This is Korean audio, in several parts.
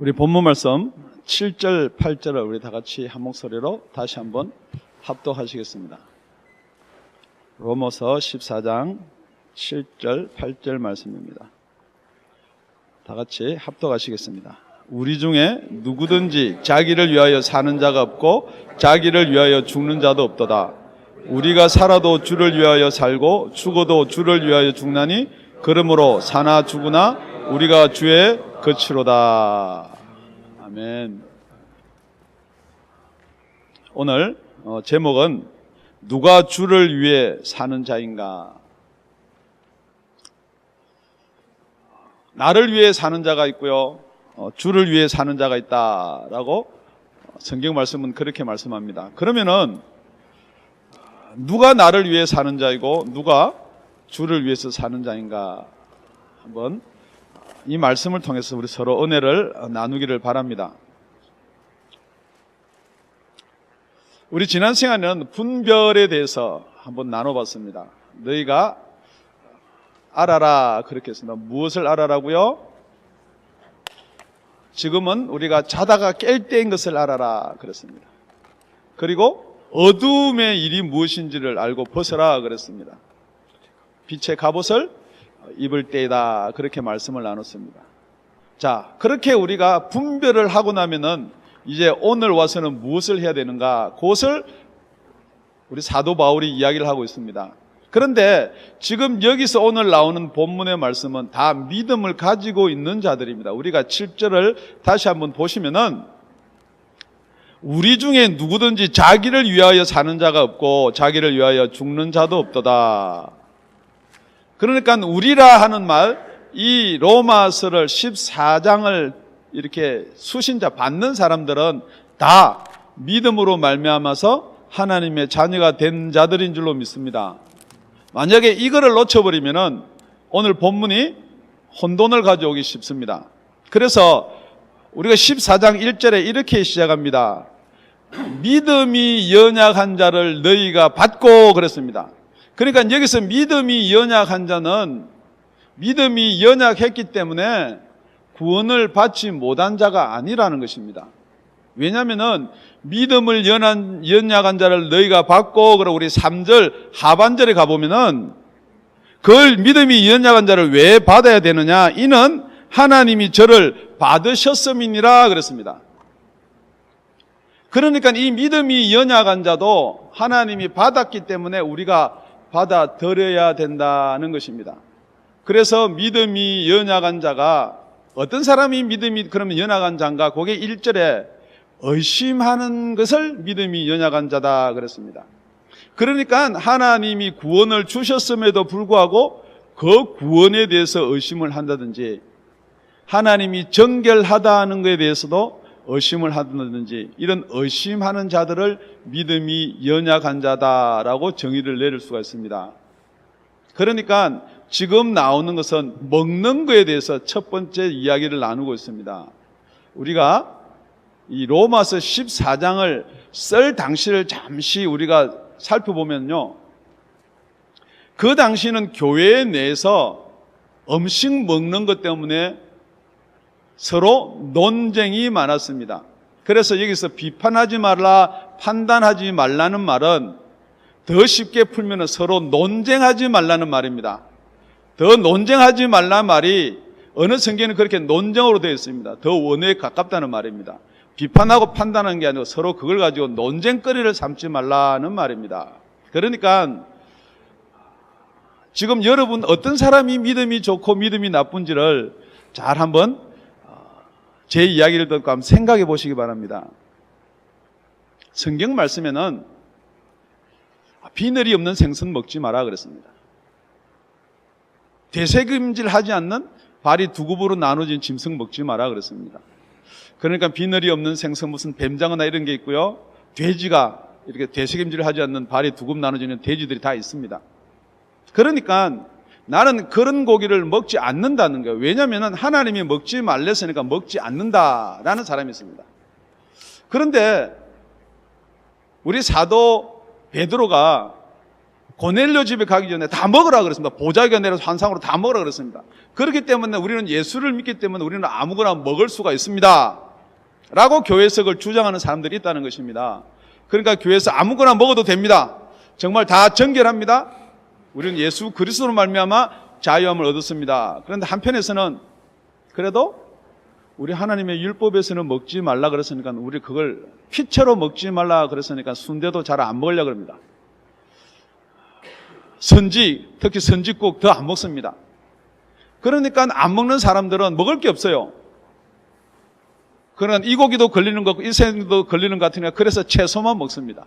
우리 본문 말씀 7절, 8절을 우리 다 같이 한 목소리로 다시 한번 합독하시겠습니다. 로마서 14장 7절, 8절 말씀입니다. 다 같이 합독하시겠습니다. 우리 중에 누구든지 자기를 위하여 사는 자가 없고 자기를 위하여 죽는 자도 없도다. 우리가 살아도 주를 위하여 살고 죽어도 주를 위하여 죽나니 그러므로 사나 죽으나 우리가 주의 거치로다. 아멘. 오늘 제목은 누가 주를 위해 사는 자인가? 나를 위해 사는 자가 있고요, 주를 위해 사는 자가 있다라고 성경 말씀은 그렇게 말씀합니다. 그러면은 누가 나를 위해 사는 자이고 누가 주를 위해서 사는 자인가? 한번 이 말씀을 통해서 우리 서로 은혜를 나누기를 바랍니다. 우리 지난 시간에는 분별에 대해서 한번 나눠봤습니다. 너희가 알아라 그렇게 했습니다. 무엇을 알아라고요? 지금은 우리가 자다가 깰 때인 것을 알아라 그랬습니다. 그리고 어두움의 일이 무엇인지를 알고 벗어라 그랬습니다. 빛의 갑옷을 입을 때이다 그렇게 말씀을 나눴습니다. 자, 그렇게 우리가 분별을 하고 나면은 이제 오늘 와서는 무엇을 해야 되는가? 그것을 우리 사도 바울이 이야기를 하고 있습니다. 그런데 지금 여기서 오늘 나오는 본문의 말씀은 다 믿음을 가지고 있는 자들입니다. 우리가 7절을 다시 한번 보시면은 우리 중에 누구든지 자기를 위하여 사는 자가 없고 자기를 위하여 죽는 자도 없도다. 그러니까 우리라 하는 말, 이 로마서를 14장을 이렇게 수신자 받는 사람들은 다 믿음으로 말미암아서 하나님의 자녀가 된 자들인 줄로 믿습니다. 만약에 이거를 놓쳐버리면은 오늘 본문이 혼돈을 가져오기 쉽습니다. 그래서 우리가 14장 1절에 이렇게 시작합니다. 믿음이 연약한 자를 너희가 받고 그랬습니다. 그러니까 여기서 믿음이 연약한 자는 믿음이 연약했기 때문에 구원을 받지 못한 자가 아니라는 것입니다. 왜냐하면은 믿음을 연약한 자를 너희가 받고, 그리고 우리 3절 하반절에 가보면은 그걸 믿음이 연약한 자를 왜 받아야 되느냐? 이는 하나님이 저를 받으셨음이니라 그랬습니다. 그러니까 이 믿음이 연약한 자도 하나님이 받았기 때문에 우리가 받아들여야 된다는 것입니다. 그래서 믿음이 연약한 자가, 어떤 사람이 믿음이 그러면 연약한 자인가? 그게 1절에 의심하는 것을 믿음이 연약한 자다 그랬습니다. 그러니까 하나님이 구원을 주셨음에도 불구하고 그 구원에 대해서 의심을 한다든지, 하나님이 정결하다는 것에 대해서도 의심을 하든지, 이런 의심하는 자들을 믿음이 연약한 자다라고 정의를 내릴 수가 있습니다. 그러니까 지금 나오는 것은 먹는 것에 대해서 첫 번째 이야기를 나누고 있습니다. 우리가 이 로마서 14장을 쓸 당시를 잠시 우리가 살펴보면요, 그 당시는 교회 내에서 음식 먹는 것 때문에 서로 논쟁이 많았습니다. 그래서 여기서 비판하지 말라, 판단하지 말라는 말은 더 쉽게 풀면 서로 논쟁하지 말라는 말입니다. 더 논쟁하지 말라는 말이 어느 성경에는 그렇게 논쟁으로 되어 있습니다. 더 원어에 가깝다는 말입니다. 비판하고 판단하는 게 아니고 서로 그걸 가지고 논쟁거리를 삼지 말라는 말입니다. 그러니까 지금 여러분 어떤 사람이 믿음이 좋고 믿음이 나쁜지를 잘 한번 제 이야기를 듣고 한번 생각해 보시기 바랍니다. 성경 말씀에는 비늘이 없는 생선 먹지 마라 그랬습니다. 되새김질 하지 않는 발이 두 굽으로 나눠진 짐승 먹지 마라 그랬습니다. 그러니까 비늘이 없는 생선, 무슨 뱀장어나 이런 게 있고요, 돼지가 이렇게 되새김질을 하지 않는 발이 두 굽 나눠지는 돼지들이 다 있습니다. 그러니까 나는 그런 고기를 먹지 않는다는 거예요. 왜냐하면 하나님이 먹지 말랬으니까 먹지 않는다라는 사람이 있습니다. 그런데 우리 사도 베드로가 고넬료 집에 가기 전에 다 먹으라 그랬습니다. 보자기가 내려서 환상으로 다 먹으라 그랬습니다. 그렇기 때문에 우리는 예수를 믿기 때문에 우리는 아무거나 먹을 수가 있습니다 라고 교회석을 주장하는 사람들이 있다는 것입니다. 그러니까 교회에서 아무거나 먹어도 됩니다. 정말 다 정결합니다. 우리는 예수 그리스도로 말미암아 자유함을 얻었습니다. 그런데 한편에서는 그래도 우리 하나님의 율법에서는 먹지 말라 그랬으니까 우리 그걸 피채로 먹지 말라 그랬으니까 순대도 잘 안 먹으려고 합니다. 선지, 특히 선지국 더 안 먹습니다. 그러니까 안 먹는 사람들은 먹을 게 없어요. 그러나 이 고기도 걸리는 것 같고 이 생도 걸리는 것 같으니까 그래서 채소만 먹습니다.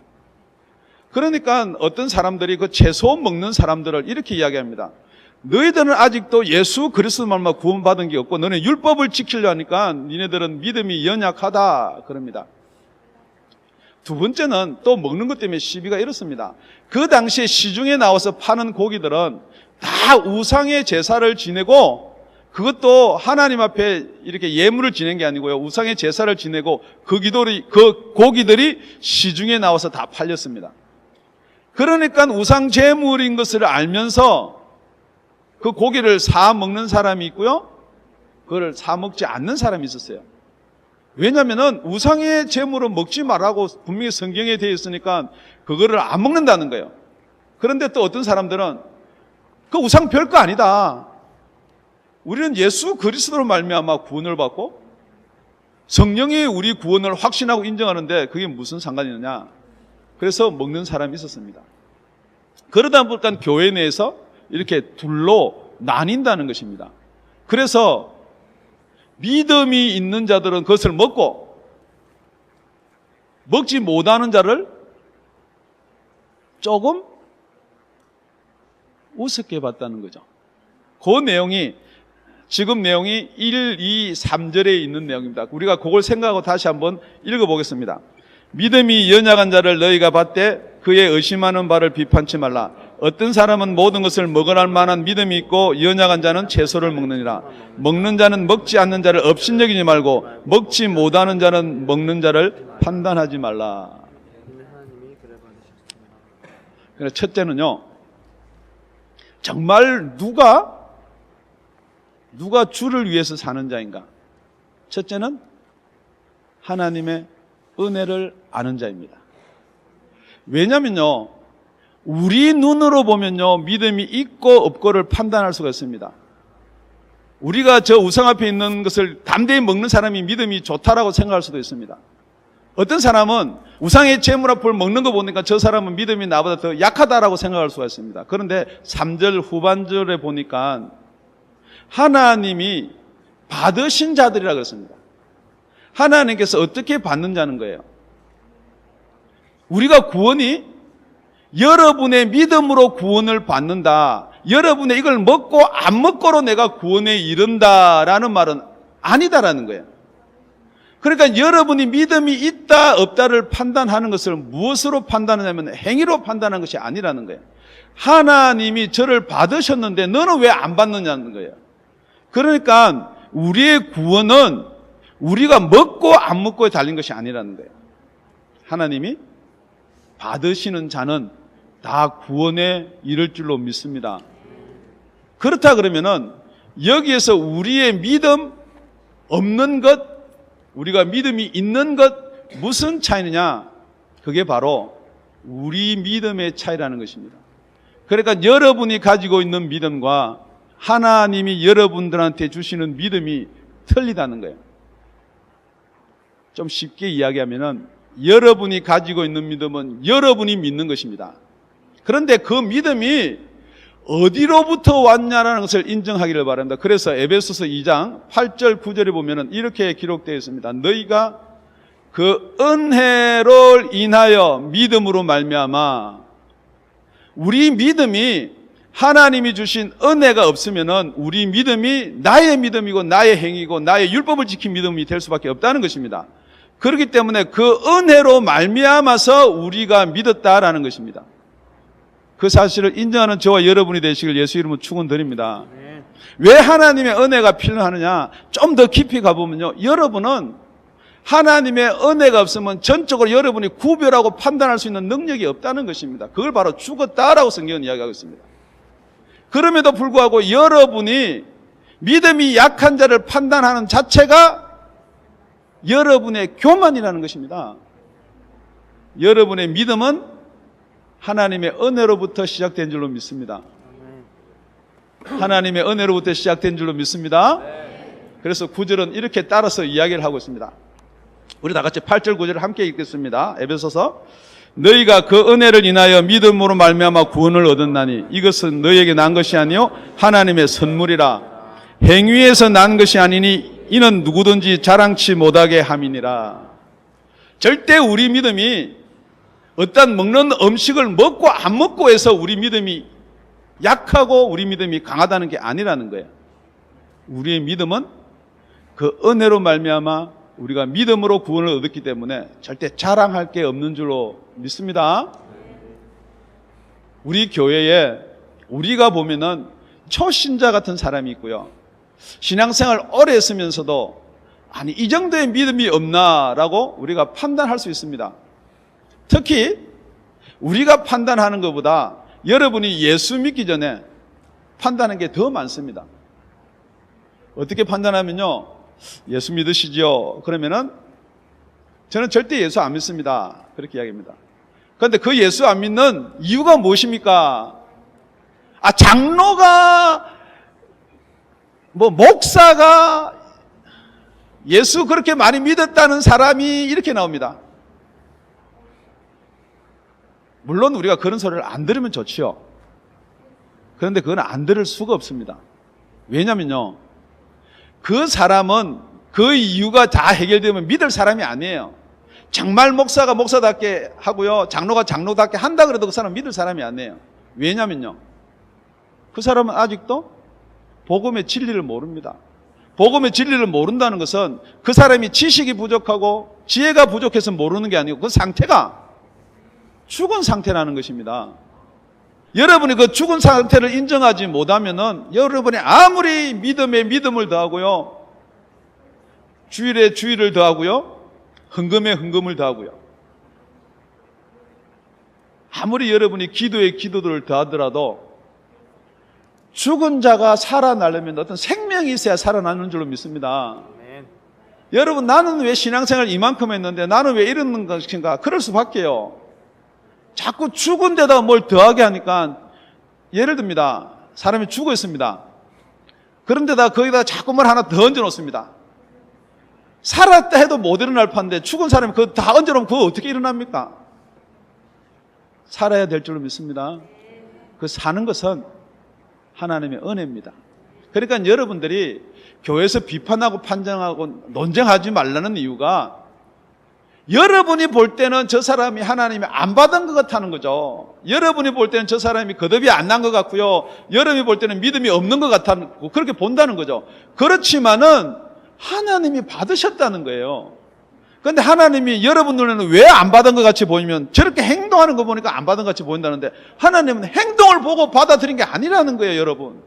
그러니까 어떤 사람들이 그 채소 먹는 사람들을 이렇게 이야기합니다. 너희들은 아직도 예수 그리스도 말만 구원받은 게 없고 너네 율법을 지키려 하니까 니네들은 믿음이 연약하다 그럽니다. 두 번째는 또 먹는 것 때문에 시비가 이렇습니다. 그 당시에 시중에 나와서 파는 고기들은 다 우상의 제사를 지내고 그것도 하나님 앞에 이렇게 예물을 지낸 게 아니고요. 우상의 제사를 지내고 그 고기들이 시중에 나와서 다 팔렸습니다. 그러니까 우상 제물인 것을 알면서 그 고기를 사 먹는 사람이 있고요. 그걸 사 먹지 않는 사람이 있었어요. 왜냐하면 우상의 제물은 먹지 말라고 분명히 성경에 되어 있으니까 그거를 안 먹는다는 거예요. 그런데 또 어떤 사람들은 그 우상 별거 아니다. 우리는 예수 그리스도로 말미암아 구원을 받고 성령이 우리 구원을 확신하고 인정하는데 그게 무슨 상관이 있느냐. 그래서 먹는 사람이 있었습니다. 그러다 보니까 교회 내에서 이렇게 둘로 나뉜다는 것입니다. 그래서 믿음이 있는 자들은 그것을 먹고 먹지 못하는 자를 조금 우습게 봤다는 거죠. 그 내용이 지금 내용이 1, 2, 3절에 있는 내용입니다. 우리가 그걸 생각하고 다시 한번 읽어보겠습니다. 믿음이 연약한 자를 너희가 받되 그의 의심하는 바를 비판치 말라. 어떤 사람은 모든 것을 먹어할 만한 믿음이 있고 연약한 자는 채소를 먹느니라. 먹는 자는 먹지 않는 자를 업신여기지 말고 먹지 못하는 자는 먹는 자를 판단하지 말라. 그래서 첫째는요, 정말 누가 주를 위해서 사는 자인가? 첫째는 하나님의 은혜를 아는 자입니다. 왜냐면요, 우리 눈으로 보면요, 믿음이 있고 없고를 판단할 수가 있습니다. 우리가 저 우상 앞에 있는 것을 담대히 먹는 사람이 믿음이 좋다라고 생각할 수도 있습니다. 어떤 사람은 우상의 제물 앞을 먹는 거 보니까 저 사람은 믿음이 나보다 더 약하다라고 생각할 수가 있습니다. 그런데 3절 후반절에 보니까 하나님이 받으신 자들이라 그랬습니다. 하나님께서 어떻게 받는 자는 거예요? 우리가 구원이 여러분의 믿음으로 구원을 받는다. 여러분의 이걸 먹고 안 먹고로 내가 구원에 이른다라는 말은 아니다라는 거예요. 그러니까 여러분이 믿음이 있다 없다를 판단하는 것을 무엇으로 판단하냐면 행위로 판단하는 것이 아니라는 거예요. 하나님이 저를 받으셨는데 너는 왜 안 받느냐는 거예요. 그러니까 우리의 구원은 우리가 먹고 안 먹고에 달린 것이 아니라는 거예요. 하나님이 받으시는 자는 다 구원에 이를 줄로 믿습니다. 그렇다 그러면은 여기에서 우리의 믿음 없는 것, 우리가 믿음이 있는 것 무슨 차이느냐? 그게 바로 우리 믿음의 차이라는 것입니다. 그러니까 여러분이 가지고 있는 믿음과 하나님이 여러분들한테 주시는 믿음이 틀리다는 거예요. 좀 쉽게 이야기하면은 여러분이 가지고 있는 믿음은 여러분이 믿는 것입니다. 그런데 그 믿음이 어디로부터 왔냐라는 것을 인정하기를 바랍니다. 그래서 에베소서 2장 8절 9절에 보면은 이렇게 기록되어 있습니다. 너희가 그 은혜로 인하여 믿음으로 말미암아, 우리 믿음이 하나님이 주신 은혜가 없으면은 우리 믿음이 나의 믿음이고 나의 행위고 나의 율법을 지킨 믿음이 될 수밖에 없다는 것입니다. 그렇기 때문에 그 은혜로 말미암아서 우리가 믿었다라는 것입니다. 그 사실을 인정하는 저와 여러분이 되시길 예수 이름으로 축원드립니다. 왜 하나님의 은혜가 필요하느냐? 좀 더 깊이 가보면요, 여러분은 하나님의 은혜가 없으면 전적으로 여러분이 구별하고 판단할 수 있는 능력이 없다는 것입니다. 그걸 바로 죽었다라고 성경은 이야기하고 있습니다. 그럼에도 불구하고 여러분이 믿음이 약한 자를 판단하는 자체가 여러분의 교만이라는 것입니다. 여러분의 믿음은 하나님의 은혜로부터 시작된 줄로 믿습니다. 하나님의 은혜로부터 시작된 줄로 믿습니다. 그래서 9절은 이렇게 따라서 이야기를 하고 있습니다. 우리 다 같이 8절 9절을 함께 읽겠습니다. 에베소서 너희가 그 은혜를 인하여 믿음으로 말미암아 구원을 얻었나니 이것은 너희에게 난 것이 아니요 하나님의 선물이라. 행위에서 난 것이 아니니 이는 누구든지 자랑치 못하게 함이니라. 절대 우리 믿음이 어떤 먹는 음식을 먹고 안 먹고 해서 우리 믿음이 약하고 우리 믿음이 강하다는 게 아니라는 거예요. 우리의 믿음은 그 은혜로 말미암아 우리가 믿음으로 구원을 얻었기 때문에 절대 자랑할 게 없는 줄로 믿습니다. 우리 교회에 우리가 보면은 초신자 같은 사람이 있고요. 신앙생활 오래 했으면서도 아니 이 정도의 믿음이 없나라고 우리가 판단할 수 있습니다. 특히 우리가 판단하는 것보다 여러분이 예수 믿기 전에 판단하는 게 더 많습니다. 어떻게 판단하면요. 예수 믿으시죠? 그러면은 저는 절대 예수 안 믿습니다. 그렇게 이야기합니다. 그런데 그 예수 안 믿는 이유가 무엇입니까? 장로가 목사가 예수 그렇게 많이 믿었다는 사람이 이렇게 나옵니다. 물론 우리가 그런 소리를 안 들으면 좋지요. 그런데 그건 안 들을 수가 없습니다. 왜냐면요. 그 사람은 그 이유가 다 해결되면 믿을 사람이 아니에요. 정말 목사가 목사답게 하고요. 장로가 장로답게 한다 그래도 그 사람은 믿을 사람이 아니에요. 왜냐면요. 그 사람은 아직도 복음의 진리를 모릅니다. 복음의 진리를 모른다는 것은 그 사람이 지식이 부족하고 지혜가 부족해서 모르는 게 아니고 그 상태가 죽은 상태라는 것입니다. 여러분이 그 죽은 상태를 인정하지 못하면은 여러분이 아무리 믿음에 믿음을 더하고요. 주일에 주일을 더하고요. 헌금에 헌금을 더하고요. 아무리 여러분이 기도에 기도를 더하더라도 죽은 자가 살아나려면 어떤 생명이 있어야 살아나는 줄로 믿습니다. 여러분 나는 왜 신앙생활 이만큼 했는데 나는 왜 이러는 것인가? 그럴 수밖에요. 자꾸 죽은 데다가 뭘 더하게 하니까 예를 듭니다. 사람이 죽어 있습니다. 그런데다 거기다 자꾸 뭘 하나 더 얹어 놓습니다. 살았다 해도 못 일어날 판데 죽은 사람이 그거 다 얹어 놓으면 그거 어떻게 일어납니까? 살아야 될 줄로 믿습니다. 그 사는 것은 하나님의 은혜입니다. 그러니까 여러분들이 교회에서 비판하고 판정하고 논쟁하지 말라는 이유가 여러분이 볼 때는 저 사람이 하나님이 안 받은 것 같다는 거죠. 여러분이 볼 때는 저 사람이 거듭이 안 난 것 같고요. 여러분이 볼 때는 믿음이 없는 것 같다고 그렇게 본다는 거죠. 그렇지만은 하나님이 받으셨다는 거예요. 그런데 하나님이 여러분 눈에는 왜 안 받은 것 같이 보이면 저렇게 행동하는 거 보니까 안 받은 것 같이 보인다는데 하나님은 행동을 보고 받아들인 게 아니라는 거예요, 여러분.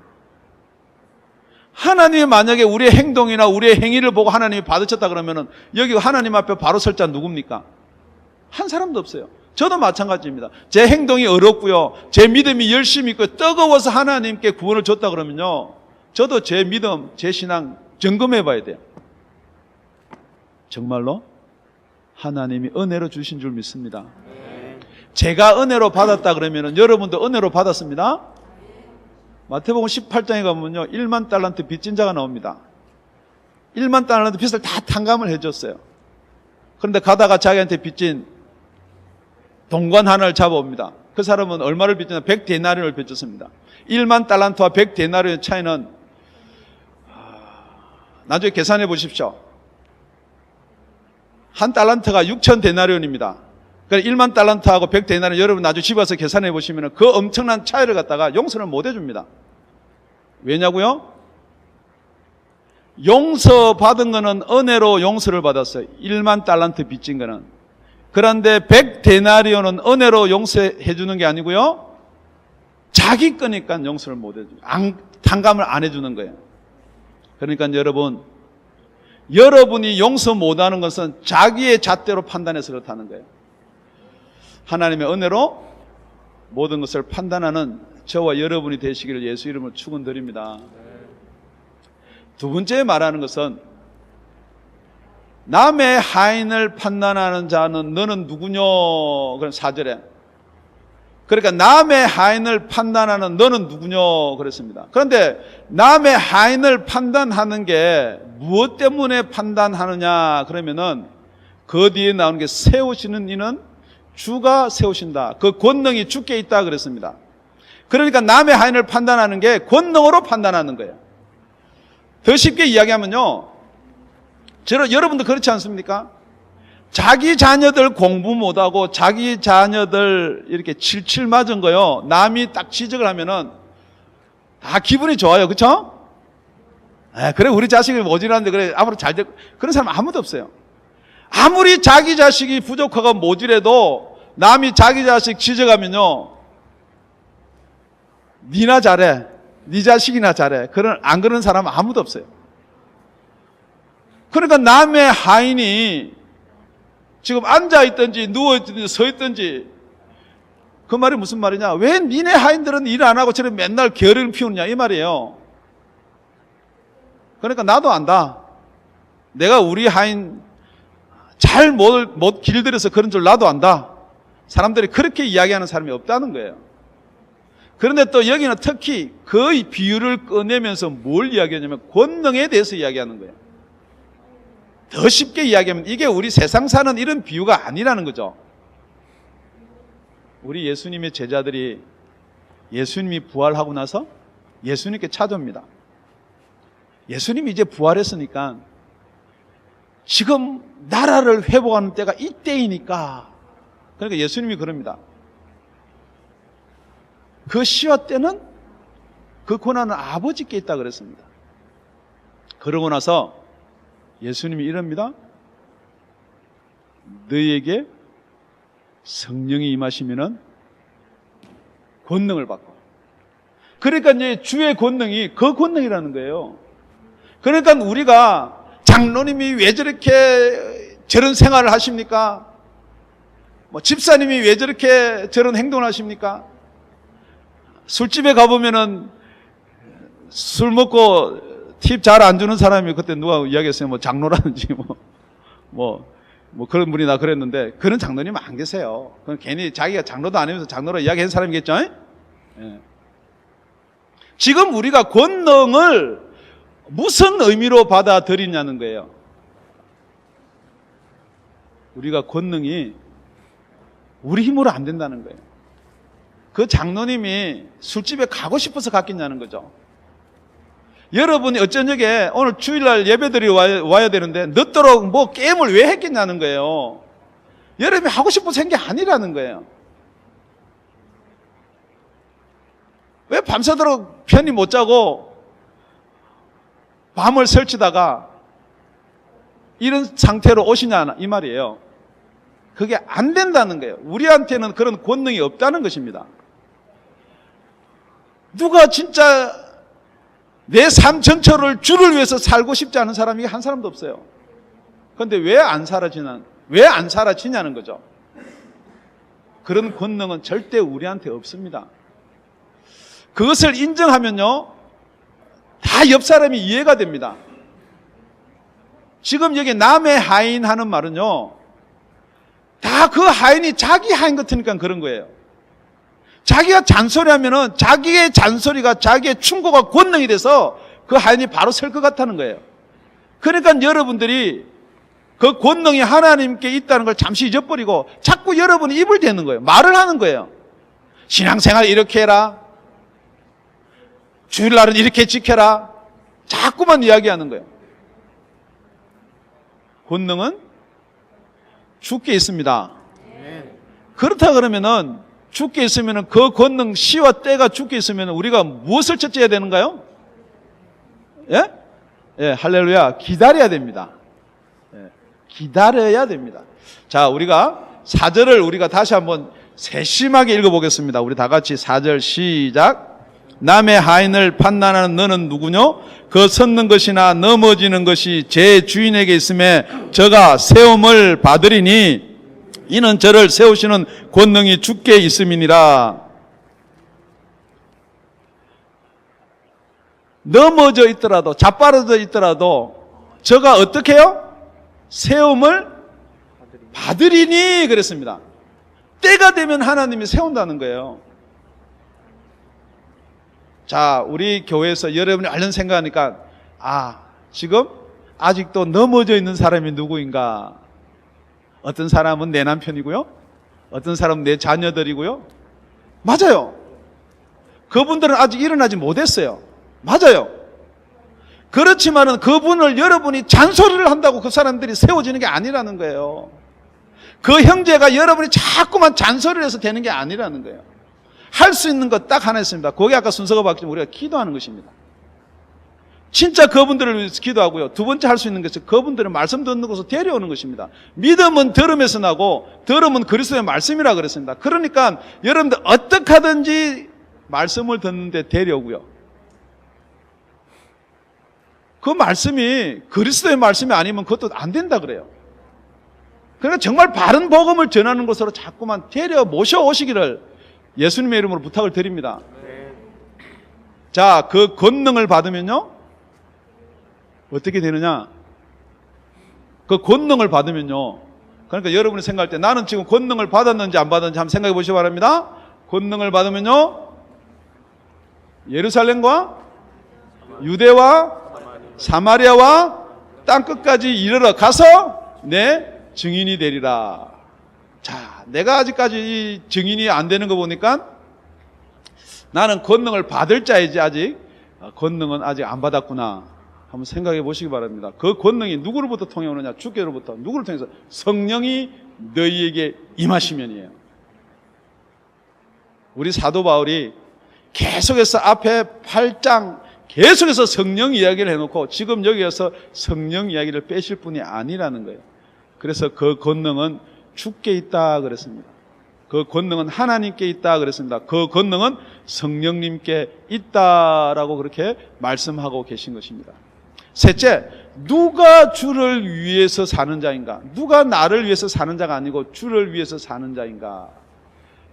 하나님이 만약에 우리의 행동이나 우리의 행위를 보고 하나님이 받으셨다 그러면은 여기 하나님 앞에 바로 설 자 누굽니까? 한 사람도 없어요. 저도 마찬가지입니다. 제 행동이 어렵고요. 제 믿음이 열심히 있고 뜨거워서 하나님께 구원을 줬다 그러면요. 저도 제 믿음, 제 신앙 점검해 봐야 돼요. 정말로 하나님이 은혜로 주신 줄 믿습니다. 제가 은혜로 받았다 그러면은 여러분도 은혜로 받았습니다. 마태복음 18장에 가면요 1만 달란트 빚진 자가 나옵니다. 1만 달란트 빚을 다 탕감을 해줬어요. 그런데 가다가 자기한테 빚진 동관 하나를 잡아옵니다. 그 사람은 얼마를 빚졌나? 100데나리온을 빚졌습니다. 1만 달란트와 100데나리온의 차이는 나중에 계산해 보십시오. 한 달란트가 6,000데나리온입니다. 그러니까 1만 달란트하고 100데나리온 여러분 나중에 집에 와서 계산해 보시면 그 엄청난 차이를 갖다가 용서를 못 해줍니다. 왜냐고요? 용서받은 거는 은혜로 용서를 받았어요. 1만 달란트 빚진 거는. 그런데 100데나리온은 은혜로 용서해 주는 게 아니고요. 자기 거니까 용서를 못 해줘요. 탕감을 안 해주는 거예요. 그러니까 여러분 여러분이 용서 못하는 것은 자기의 잣대로 판단해서 그렇다는 거예요. 하나님의 은혜로 모든 것을 판단하는 저와 여러분이 되시기를 예수 이름으로 축원드립니다. 두 번째 말하는 것은 남의 하인을 판단하는 자는 너는 누구뇨? 그런 4절에. 그러니까 남의 하인을 판단하는 너는 누구뇨? 그랬습니다. 그런데 남의 하인을 판단하는 게 무엇 때문에 판단하느냐? 그러면은 그 뒤에 나오는 게 세우시는 이는 주가 세우신다. 그 권능이 주께 있다 그랬습니다. 그러니까 남의 하인을 판단하는 게 권능으로 판단하는 거예요. 더 쉽게 이야기하면요, 여러분도 그렇지 않습니까? 자기 자녀들 공부 못하고 자기 자녀들 이렇게 칠칠 맞은 거요, 남이 딱 지적을 하면은 다 기분이 좋아요. 그쵸? 그래 우리 자식이 모질하는데 그래 앞으로 잘 될, 그런 사람 아무도 없어요. 아무리 자기 자식이 부족하고 모질해도 남이 자기 자식 지적하면요, 니나 잘해, 니 자식이나 잘해, 안 그러는 사람 아무도 없어요. 그러니까 남의 하인이 지금 앉아있든지 누워있든지 서있든지, 그 말이 무슨 말이냐, 왜 니네 하인들은 일 안 하고 저래 맨날 게으름을 피우느냐 이 말이에요. 그러니까 나도 안다. 내가 우리 하인 잘 못 길들여서 그런 줄 나도 안다. 사람들이 그렇게 이야기하는 사람이 없다는 거예요. 그런데 또 여기는 특히 그 비유를 꺼내면서 뭘 이야기하냐면 권능에 대해서 이야기하는 거예요. 더 쉽게 이야기하면 이게 우리 세상 사는 이런 비유가 아니라는 거죠. 우리 예수님의 제자들이 예수님이 부활하고 나서 예수님께 찾아옵니다. 예수님이 이제 부활했으니까 지금 나라를 회복하는 때가 이때이니까, 그러니까 예수님이 그럽니다. 그 시와 때는 그 고난은 아버지께 있다 그랬습니다. 그러고 나서 예수님이 이럽니다. 너희에게 성령이 임하시면은 권능을 받고. 그러니까 이제 주의 권능이 그 권능이라는 거예요. 그러니까 우리가 장로님이 왜 저렇게 저런 생활을 하십니까? 집사님이 왜 저렇게 저런 행동을 하십니까? 술집에 가보면은 술 먹고 팁 잘 안 주는 사람이, 그때 누가 이야기했어요. 장로라든지 그런 분이나 그랬는데, 그런 장로님 안 계세요. 그건 괜히 자기가 장로도 아니면서 장로로 이야기한 사람이겠죠? 예. 지금 우리가 권능을 무슨 의미로 받아들이냐는 거예요. 우리가 권능이 우리 힘으로 안 된다는 거예요. 그 장로님이 술집에 가고 싶어서 갔겠냐는 거죠. 여러분이 어쩌녁에 오늘 주일날 예배드리러 와야 되는데 늦도록 게임을 왜 했겠냐는 거예요. 여러분이 하고 싶어서 한 게 아니라는 거예요. 왜 밤새도록 편히 못 자고 밤을 설치다가 이런 상태로 오시냐 이 말이에요. 그게 안 된다는 거예요. 우리한테는 그런 권능이 없다는 것입니다. 누가 진짜 내 삶 전체를 주를 위해서 살고 싶지 않은 사람이 한 사람도 없어요. 그런데 왜 안 사라지냐는 거죠. 그런 권능은 절대 우리한테 없습니다. 그것을 인정하면요, 다 옆 사람이 이해가 됩니다. 지금 여기 남의 하인 하는 말은요, 다 그 하인이 자기 하인 같으니까 그런 거예요. 자기가 잔소리하면은 자기의 잔소리가, 자기의 충고가 권능이 돼서 그 하인이 바로 설 것 같다는 거예요. 그러니까 여러분들이 그 권능이 하나님께 있다는 걸 잠시 잊어버리고 자꾸 여러분이 입을 대는 거예요. 말을 하는 거예요. 신앙생활 이렇게 해라, 주일날은 이렇게 지켜라, 자꾸만 이야기하는 거예요. 권능은 주께 있습니다. 그렇다 그러면은 주께 있으면은 그 권능 시와 때가 주께 있으면 우리가 무엇을 첫째야 되는가요? 예? 예, 할렐루야. 기다려야 됩니다. 예, 기다려야 됩니다. 자, 우리가 4절을 우리가 다시 한번 세심하게 읽어보겠습니다. 우리 다 같이 4절 시작. 남의 하인을 판단하는 너는 누구뇨? 그 섰는 것이나 넘어지는 것이 제 주인에게 있음에 저가 세움을 받으리니 이는 저를 세우시는 권능이 주께 있음이니라. 넘어져 있더라도, 자빠져져 있더라도 저가 어떻게 해요? 세움을 받으리니 그랬습니다. 때가 되면 하나님이 세운다는 거예요. 자, 우리 교회에서 여러분이 얼른 생각하니까, 지금 아직도 넘어져 있는 사람이 누구인가? 어떤 사람은 내 남편이고요. 어떤 사람은 내 자녀들이고요. 맞아요. 그분들은 아직 일어나지 못했어요. 맞아요. 그렇지만은 그분을 여러분이 잔소리를 한다고 그 사람들이 세워지는 게 아니라는 거예요. 그 형제가 여러분이 자꾸만 잔소리를 해서 되는 게 아니라는 거예요. 할 수 있는 것 딱 하나 있습니다. 거기 아까 순서가 바뀌면 우리가 기도하는 것입니다. 진짜 그분들을 위해서 기도하고요. 두 번째 할 수 있는 것은 그분들의 말씀 듣는 곳으로 데려오는 것입니다. 믿음은 들음에서 나고 들음은 그리스도의 말씀이라 그랬습니다. 그러니까 여러분들 어떻게 하든지 말씀을 듣는데 데려오고요. 그 말씀이 그리스도의 말씀이 아니면 그것도 안 된다 그래요. 그러니까 정말 바른 복음을 전하는 곳으로 자꾸만 데려 모셔오시기를 예수님의 이름으로 부탁을 드립니다. 자, 그 권능을 받으면요 어떻게 되느냐? 그 권능을 받으면요, 그러니까 여러분이 생각할 때 나는 지금 권능을 받았는지 안 받았는지 한번 생각해 보시기 바랍니다. 권능을 받으면요 예루살렘과 유대와 사마리아와 땅끝까지 이르러 가서 내 증인이 되리라. 자, 내가 아직까지 이 증인이 안 되는 거 보니까 나는 권능을 받을 자이지 아직 권능은 아직 안 받았구나. 한번 생각해 보시기 바랍니다. 그 권능이 누구로부터 통해 오느냐? 주께로부터. 누구를 통해서? 성령이 너희에게 임하시면이에요. 우리 사도 바울이 계속해서 앞에 8장 계속해서 성령 이야기를 해놓고 지금 여기에서 성령 이야기를 빼실 분이 아니라는 거예요. 그래서 그 권능은 주께 있다 그랬습니다. 그 권능은 하나님께 있다 그랬습니다. 그 권능은 성령님께 있다라고 그렇게 말씀하고 계신 것입니다. 셋째, 누가 주를 위해서 사는 자인가? 누가 나를 위해서 사는 자가 아니고 주를 위해서 사는 자인가?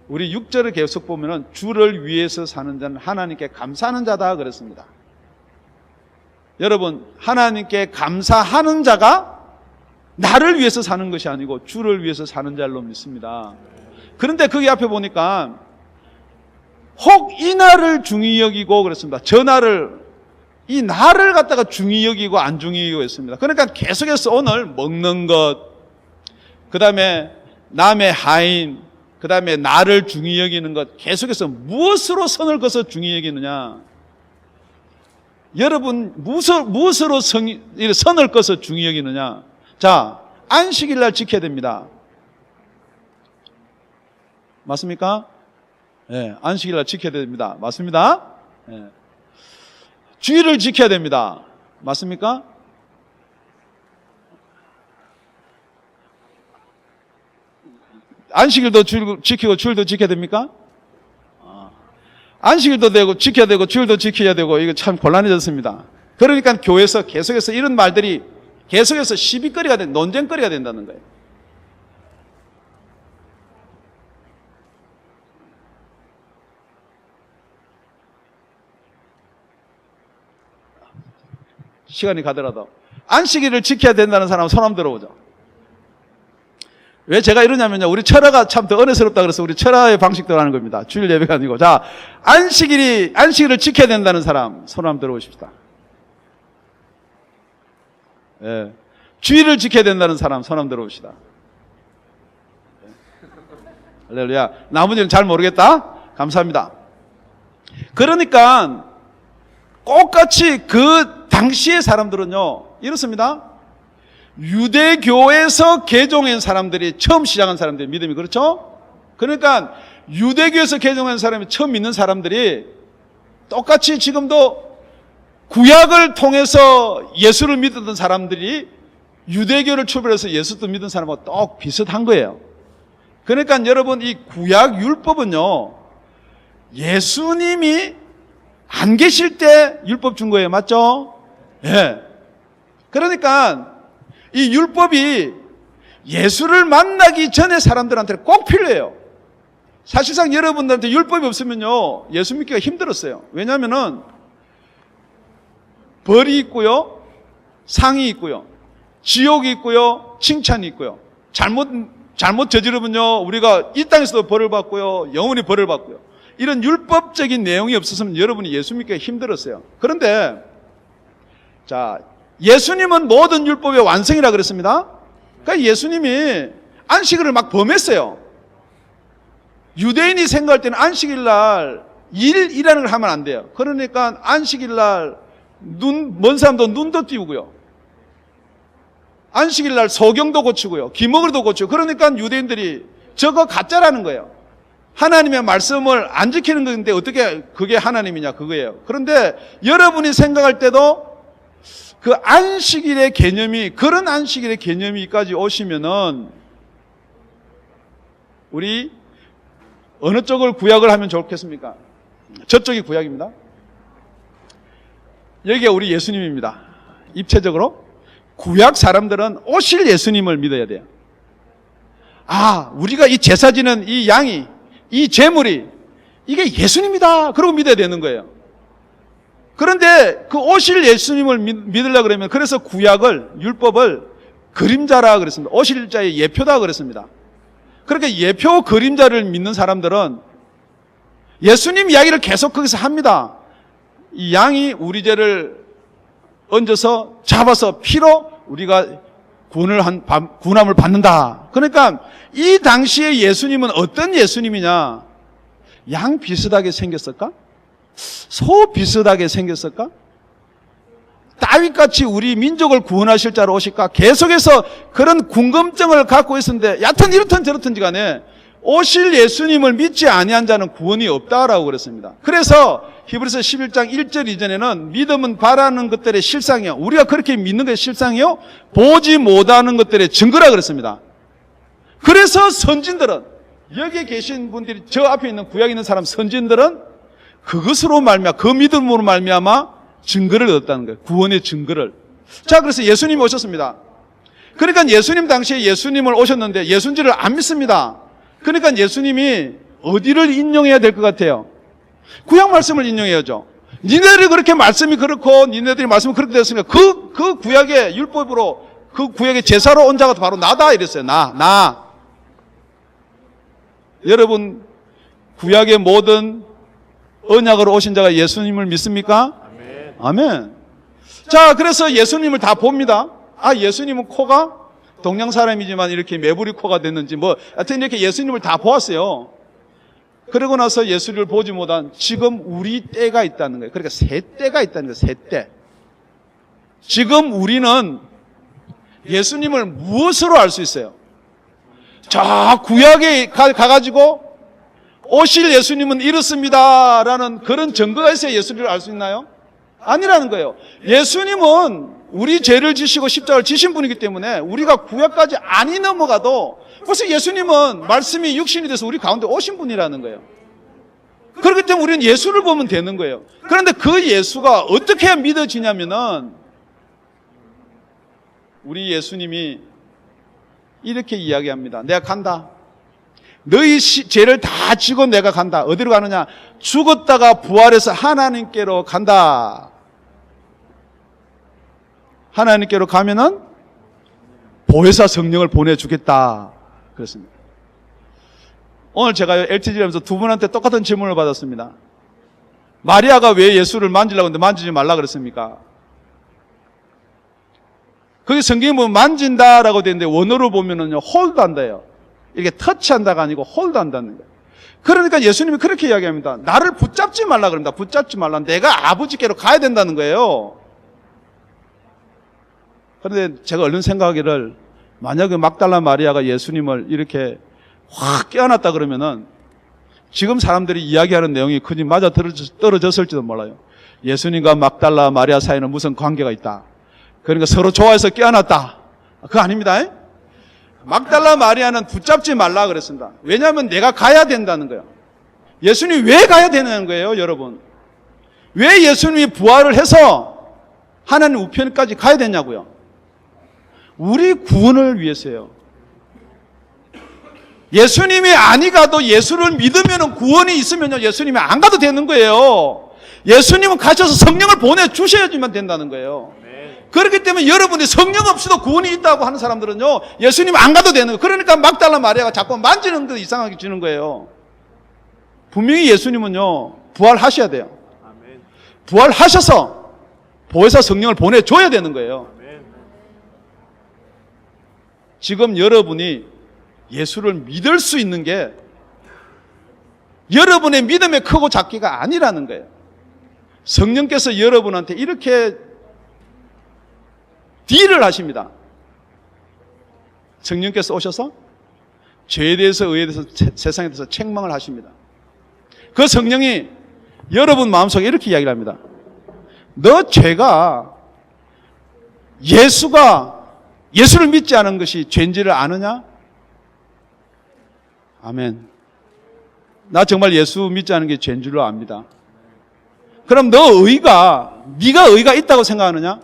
우리 6절을 계속 보면은 주를 위해서 사는 자는 하나님께 감사하는 자다 그랬습니다. 여러분, 하나님께 감사하는 자가 나를 위해서 사는 것이 아니고 주를 위해서 사는 자로 믿습니다. 그런데 거기 앞에 보니까 혹 이 날을 중히 여기고 그랬습니다. 저 날을, 이 날을 갖다가 중히 여기고 안 중히 여기고 했습니다. 그러니까 계속해서 오늘 먹는 것, 그 다음에 남의 하인, 그 다음에 나를 중히 여기는 것, 계속해서 무엇으로 선을 그어서 중히 여기느냐? 여러분, 무엇으로 선을 그어서 중히 여기느냐? 자, 안식일 날 지켜야 됩니다. 맞습니까? 네, 안식일 날 지켜야 됩니다. 맞습니다? 네. 주일을 지켜야 됩니다. 맞습니까? 안식일도 지키고 주일도 지켜야 됩니까? 안식일도 되고 지켜야 되고 주일도 지켜야 되고 이거 참 곤란해졌습니다. 그러니까 교회에서 계속해서 이런 말들이 계속해서 시비거리가 논쟁거리가 된다는 거예요. 시간이 가더라도 안식일을 지켜야 된다는 사람은 손 한번 들어보죠. 왜 제가 이러냐면요, 우리 철화가 참 더 은혜스럽다 그래서 우리 철화의 방식대로 하는 겁니다. 주일 예배가 아니고. 자, 안식일을 지켜야 된다는 사람 손 한번 들어보십시다. 예. 주일을 지켜야 된다는 사람 손 한번 들어봅시다. 할렐루야. 나머지는 잘 모르겠다? 감사합니다. 그러니까 똑같이 그 당시의 사람들은요 이렇습니다. 유대교에서 개종한 사람들이 처음 시작한 사람들의 믿음이 그렇죠? 그러니까 유대교에서 개종한 사람이 처음 믿는 사람들이 똑같이 지금도 구약을 통해서 예수를 믿었던 사람들이 유대교를 초월해서 예수도 믿은 사람하고 똑 비슷한 거예요. 그러니까 여러분, 이 구약 율법은요 예수님이 안 계실 때 율법 준 거예요. 맞죠? 예. 그러니까 이 율법이 예수를 만나기 전에 사람들한테 꼭 필요해요. 사실상 여러분들한테 율법이 없으면요, 예수 믿기가 힘들었어요. 왜냐하면은 벌이 있고요, 상이 있고요, 지옥이 있고요, 칭찬이 있고요. 잘못 저지르면요, 우리가 이 땅에서도 벌을 받고요, 영원히 벌을 받고요. 이런 율법적인 내용이 없었으면 여러분이 예수 믿기가 힘들었어요. 그런데 자, 예수님은 모든 율법의 완성이라 그랬습니다. 그러니까 예수님이 안식일을 막 범했어요. 유대인이 생각할 때는 안식일 날 일이라는 걸 하면 안 돼요. 그러니까 안식일 날 먼 사람도 눈도 띄우고요. 안식일 날 소경도 고치고요. 기머리도 고치고. 그러니까 유대인들이 저거 가짜라는 거예요. 하나님의 말씀을 안 지키는 건데 어떻게 그게 하나님이냐 그거예요. 그런데 여러분이 생각할 때도 그 안식일의 개념이, 그런 안식일의 개념이까지 오시면은 우리 어느 쪽을 구약을 하면 좋겠습니까? 저쪽이 구약입니다. 여기가 우리 예수님입니다. 입체적으로 구약 사람들은 오실 예수님을 믿어야 돼요. 아, 우리가 이 제사 지는 이 양이, 이 제물이 이게 예수님이다. 그러고 믿어야 되는 거예요. 그런데 그 오실 예수님을 믿으려고 그러면, 그래서 구약을, 율법을 그림자라 그랬습니다. 오실 자의 예표다 그랬습니다. 그렇게 예표 그림자를 믿는 사람들은 예수님 이야기를 계속 거기서 합니다. 이 양이 우리 죄를 얹어서 잡아서 피로 우리가 구원함을 받는다. 그러니까 이 당시에 예수님은 어떤 예수님이냐? 양 비슷하게 생겼을까? 소 비슷하게 생겼을까? 다윗같이 우리 민족을 구원하실 자로 오실까? 계속해서 그런 궁금증을 갖고 있었는데, 여튼 이렇든 저렇든지 간에 오실 예수님을 믿지 아니한 자는 구원이 없다라고 그랬습니다. 그래서 히브리서 11장 1절 이전에는 믿음은 바라는 것들의 실상이요, 우리가 그렇게 믿는 것의 실상이요, 보지 못하는 것들의 증거라 그랬습니다. 그래서 선진들은, 여기에 계신 분들이, 저 앞에 있는 구약에 있는 사람 선진들은 그것으로 말미암아, 그 믿음으로 말미암아 증거를 얻었다는 거예요. 구원의 증거를. 자, 그래서 예수님이 오셨습니다. 그러니까 예수님 당시에 예수님을 오셨는데 예수인지를 안 믿습니다. 그러니까 예수님이 어디를 인용해야 될 것 같아요? 구약 말씀을 인용해야죠. 니네들이 그렇게 말씀이 그렇고 니네들이 말씀이 그렇게 됐으니까 그 구약의 율법으로, 그 구약의 제사로 온 자가 바로 나다 이랬어요. 나. 여러분, 구약의 모든 언약으로 오신 자가 예수님을 믿습니까? 아멘. 자, 그래서 예수님을 다 봅니다. 아, 예수님은 코가 동양 사람이지만 이렇게 매부리 코가 됐는지 하여튼 이렇게 예수님을 다 보았어요. 그러고 나서 예수를 보지 못한 지금 우리 때가 있다는 거예요. 그러니까 새 때가 있다는 거예요. 새 때. 지금 우리는 예수님을 무엇으로 알 수 있어요? 자, 구약에 가가지고 오실 예수님은 이렇습니다 라는 그런 증거가 있어야 예수를 알 수 있나요? 아니라는 거예요. 예수님은 우리 죄를 지시고 십자가를 지신 분이기 때문에 우리가 구약까지 아니 넘어가도 벌써 예수님은 말씀이 육신이 돼서 우리 가운데 오신 분이라는 거예요. 그렇기 때문에 우리는 예수를 보면 되는 거예요. 그런데 그 예수가 어떻게 믿어지냐면은 우리 예수님이 이렇게 이야기합니다. 내가 간다. 너희 죄를 다 지고 내가 간다. 어디로 가느냐? 죽었다가 부활해서 하나님께로 간다. 하나님께로 가면은 보혜사 성령을 보내주겠다. 그렇습니다. 오늘 제가 LTG라면서 두 분한테 똑같은 질문을 받았습니다. 마리아가 왜 예수를 만지려고 했는데 만지지 말라 그랬습니까? 거기 성경에 보면 만진다라고 되어 있는데 원어로 보면은요, 홀드 한다예요. 이렇게 터치한다가 아니고 홀드 한다는 거예요. 그러니까 예수님이 그렇게 이야기합니다. 나를 붙잡지 말라 그럽니다. 붙잡지 말라. 내가 아버지께로 가야 된다는 거예요. 그런데 제가 얼른 생각하기를, 만약에 막달라 마리아가 예수님을 이렇게 확 껴안았다 그러면은 지금 사람들이 이야기하는 내용이 그니 맞아 떨어졌을지도 몰라요. 예수님과 막달라 마리아 사이에는 무슨 관계가 있다. 그러니까 서로 좋아해서 껴안았다. 그거 아닙니다. 막달라 마리아는 붙잡지 말라 그랬습니다. 왜냐하면 내가 가야 된다는 거예요. 예수님 왜 가야 되는 거예요, 여러분? 왜 예수님이 부활을 해서 하나님 우편까지 가야 되냐고요. 우리 구원을 위해서요. 예수님이 아니 가도 예수를 믿으면 구원이 있으면요, 예수님이 안 가도 되는 거예요. 예수님은 가셔서 성령을 보내주셔야지만 된다는 거예요. 그렇기 때문에 여러분이 성령 없이도 구원이 있다고 하는 사람들은요, 예수님 안 가도 되는 거예요. 그러니까 막달라 마리아가 자꾸 만지는 거 이상하게 주는 거예요. 분명히 예수님은요, 부활하셔야 돼요. 부활하셔서 보혜사 성령을 보내줘야 되는 거예요. 지금 여러분이 예수를 믿을 수 있는 게 여러분의 믿음의 크고 작기가 아니라는 거예요. 성령께서 여러분한테 이렇게 딜을 하십니다. 성령께서 오셔서 죄에 대해서, 의에 대해서, 세상에 대해서 책망을 하십니다. 그 성령이 여러분 마음속에 이렇게 이야기를 합니다. 너 죄가 예수를 믿지 않은 것이 죄인지를 아느냐? 아멘. 나 정말 예수 믿지 않은 게 죄인 줄로 압니다. 그럼 네가 의가 있다고 생각하느냐?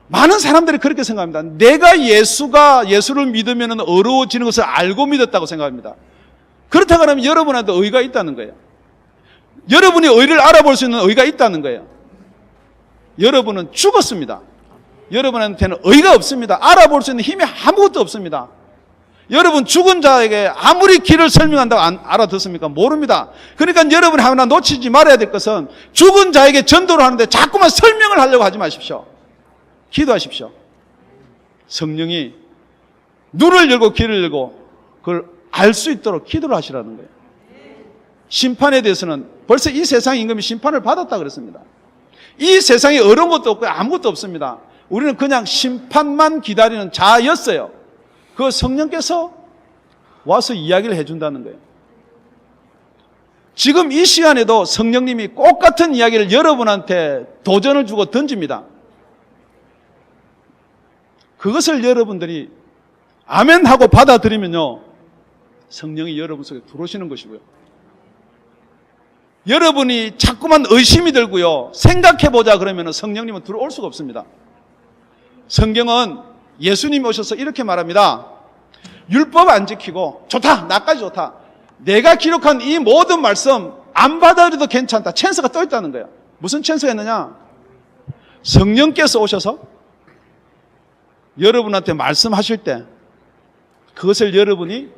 많은 사람들이 그렇게 생각합니다. 내가 예수를 믿으면 어려워지는 것을 알고 믿었다고 생각합니다. 그렇다고 하면 여러분한테 의가 있다는 거예요. 여러분이 의를 알아볼 수 있는 의가 있다는 거예요. 여러분은 죽었습니다. 여러분한테는 의가 없습니다. 알아볼 수 있는 힘이 아무것도 없습니다. 여러분 죽은 자에게 아무리 길을 설명한다고 알아듣습니까? 모릅니다. 그러니까 여러분이 하나 놓치지 말아야 될 것은 죽은 자에게 전도를 하는데 자꾸만 설명을 하려고 하지 마십시오. 기도하십시오. 성령이 눈을 열고 귀를 열고 그걸 알 수 있도록 기도를 하시라는 거예요. 심판에 대해서는 벌써 이 세상 임금이 심판을 받았다 그랬습니다. 이 세상에 어려운 것도 없고 아무것도 없습니다. 우리는 그냥 심판만 기다리는 자였어요. 그 성령께서 와서 이야기를 해준다는 거예요. 지금 이 시간에도 성령님이 똑같은 이야기를 여러분한테 도전을 주고 던집니다. 그것을 여러분들이 아멘 하고 받아들이면요, 성령이 여러분 속에 들어오시는 것이고요. 여러분이 자꾸만 의심이 들고요, 생각해보자 그러면 성령님은 들어올 수가 없습니다. 성경은 예수님이 오셔서 이렇게 말합니다. 율법 안 지키고 좋다, 나까지 좋다. 내가 기록한 이 모든 말씀 안 받아들여도 괜찮다. 찬스가 또 있다는 거예요. 무슨 찬스가 있느냐? 성령께서 오셔서 여러분한테 말씀하실 때 그것을 여러분이